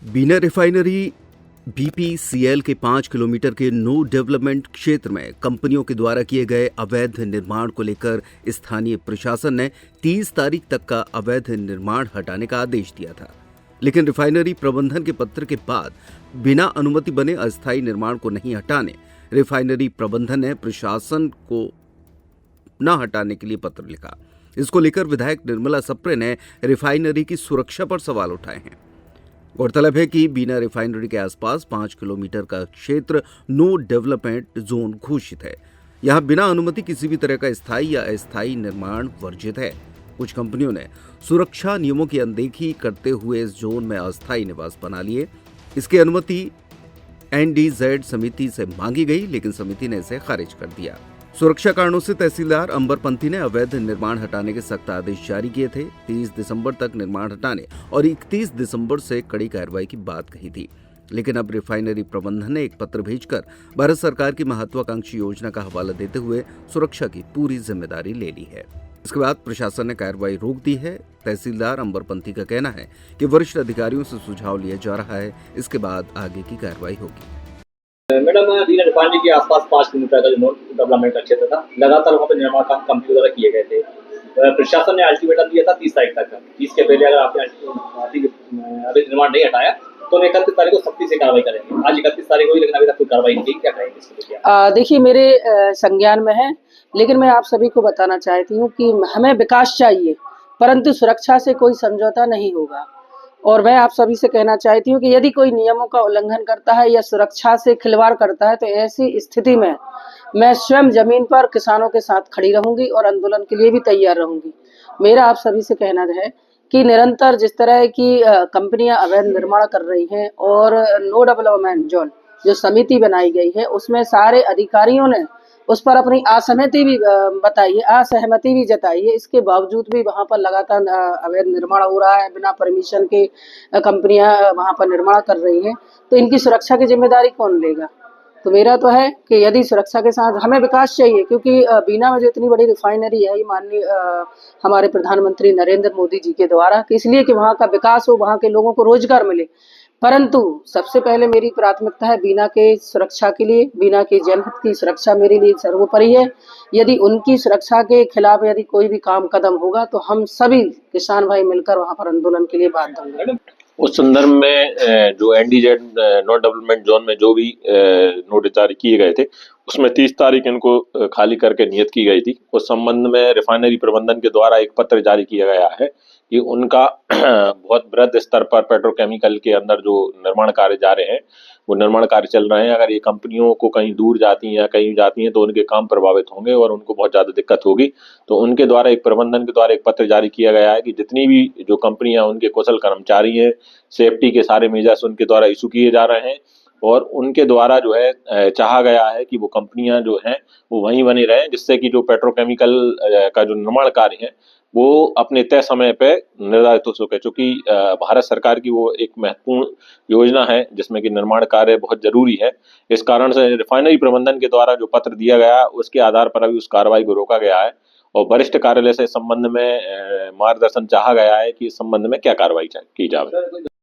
बीना refinery BPCL के 5 kilometre के no development क्षेत्र में कंपनियों के द्वारा किए गए अवैध निर्माण को लेकर स्थानीय प्रशासन ने 30 तारीख तक का अवैध निर्माण हटाने का आदेश दिया था। लेकिन रिफाइनरी प्रबंधन के पत्र के बाद बिना अनुमति बने अस्थायी निर्माण को नहीं हटाने रिफाइनरी प्रबंधन ने प्रशासन को न हटाने के लिए पत्र लिखा। इसको लेकर विधायक निर्मला सप्रे ने रिफाइनरी की सुरक्षा पर सवाल उठाए हैं। गौरतलब है कि बीना रिफाइनरी के आसपास 5 किलोमीटर का क्षेत्र नो डेवलपमेंट जोन घोषित है। यहां बिना अनुमति किसी भी तरह का स्थायी या अस्थायी निर्माण वर्जित है। कुछ कंपनियों ने सुरक्षा नियमों की अनदेखी करते हुए इस जोन में अस्थायी निवास बना लिए। इसकी अनुमति एनडीजेड समिति से मांगी गई, लेकिन समिति ने इसे खारिज कर दिया। सुरक्षा कारणों से तहसीलदार अंबरपंथी ने अवैध निर्माण हटाने के सख्त आदेश जारी किए थे। 30 दिसंबर तक निर्माण हटाने और 31 दिसंबर से कड़ी कार्रवाई की बात कही थी। लेकिन अब रिफाइनरी प्रबंधन ने एक पत्र भेजकर भारत सरकार की महत्वाकांक्षी योजना का हवाला देते हुए सुरक्षा की पूरी जिम्मेदारी ले ली है। इसके बाद प्रशासन ने कार्रवाई रोक दी है। तहसीलदार अंबरपंथी का कहना है कि वरिष्ठ अधिकारियों से सुझाव लिया जा रहा है, इसके बाद आगे की कार्रवाई होगी। मैडम, बीना रिफाइनरी के आसपास 5 किलोमीटर का जो नॉन डेवलपमेंट का क्षेत्र था, लगातार वहाँ पे निर्माण काम कंपनी द्वारा किए गए थे। प्रशासन ने अल्टीमेटम दिया था 30 तारीख तक। 30 के पहले अगर आपने अभी निर्माण नहीं हटाया तो 31 तारीख को सख्ती से कार्रवाई करेंगे। आज 31 तारीख हुई, लेकिन अभी तक कोई कार्रवाई नहीं की। क्या करेंगे इसके लिए? देखिए, मेरे संज्ञान में है, लेकिन मैं आप सभी को बताना चाहती हूँ कि हमें विकास चाहिए, परंतु सुरक्षा से कोई समझौता नहीं होगा। और मैं आप सभी से कहना चाहती हूँ कि यदि कोई नियमों का उल्लंघन करता है या सुरक्षा से खिलवाड़ करता है तो ऐसी स्थिति में मैं स्वयं जमीन पर किसानों के साथ खड़ी रहूंगी और आंदोलन के लिए भी तैयार रहूंगी। मेरा आप सभी से कहना है कि निरंतर जिस तरह की कंपनियां अवैध निर्माण कर रही हैं और नो डेवलपमेंट जोन जो समिति बनाई गई है उसमें सारे अधिकारियों ने उस पर अपनी असहमति भी जताई है। इसके बावजूद भी वहां पर लगातार अवैध निर्माण हो रहा है। बिना परमिशन के कंपनियां वहां पर निर्माण कर रही हैं, तो इनकी सुरक्षा की जिम्मेदारी कौन लेगा? तो मेरा तो है कि यदि सुरक्षा के साथ हमें विकास चाहिए, क्योंकि बीना में जो इतनी बड़ी रिफाइनरी है ये माननीय हमारे प्रधानमंत्री नरेंद्र मोदी जी के द्वारा, कि इसलिए कि वहाँ का विकास हो, वहाँ के लोगों को रोजगार मिले। परंतु सबसे पहले मेरी प्राथमिकता है बीना के सुरक्षा के लिए। बीना की जनहित की सुरक्षा मेरे लिए सर्वोपरि है। यदि उनकी सुरक्षा के खिलाफ यदि कोई भी काम कदम होगा तो हम सभी किसान भाई मिलकर वहां पर आंदोलन के लिए बाध्य होंगे। उस संदर्भ में जो एनडीजेड नॉन डेवलपमेंट जोन में जो भी नोटिस जारी किए गए थे उसमें 30 तारीख इनको खाली करके नियत की गई थी। उस संबंध में रिफाइनरी प्रबंधन के द्वारा एक पत्र जारी किया गया है कि उनका बहुत बृहद स्तर पर पेट्रोकेमिकल के अंदर जो निर्माण कार्य जा रहे हैं वो निर्माण कार्य चल रहे हैं। अगर ये कंपनियों को कहीं दूर जाती हैं या कहीं जाती हैं तो उनके काम प्रभावित होंगे और उनको बहुत ज़्यादा दिक्कत होगी। तो उनके द्वारा एक प्रबंधन के द्वारा एक पत्र जारी किया गया है कि जितनी भी जो कंपनियां उनके कुशल कर्मचारी हैं, सेफ्टी के सारे मेजर्स उनके द्वारा इशू किए जा रहे हैं और उनके द्वारा जो है चाहा गया है कि वो कंपनियां जो हैं वो वहीं बनी रहें, जिससे कि जो पेट्रोकेमिकल का जो निर्माण कार्य है वो अपने तय समय पे निर्धारित हो सके। चूंकि भारत सरकार की वो एक महत्वपूर्ण योजना है जिसमें कि निर्माण कार्य बहुत जरूरी है। इस कारण से रिफाइनरी प्रबंधन के द्वारा जो पत्र दिया गया उसके आधार पर अभी उस कार्रवाई को रोका गया है और वरिष्ठ कार्यालय से इस संबंध में मार्गदर्शन चाहा गया है कि इस संबंध में क्या कार्रवाई की जाए।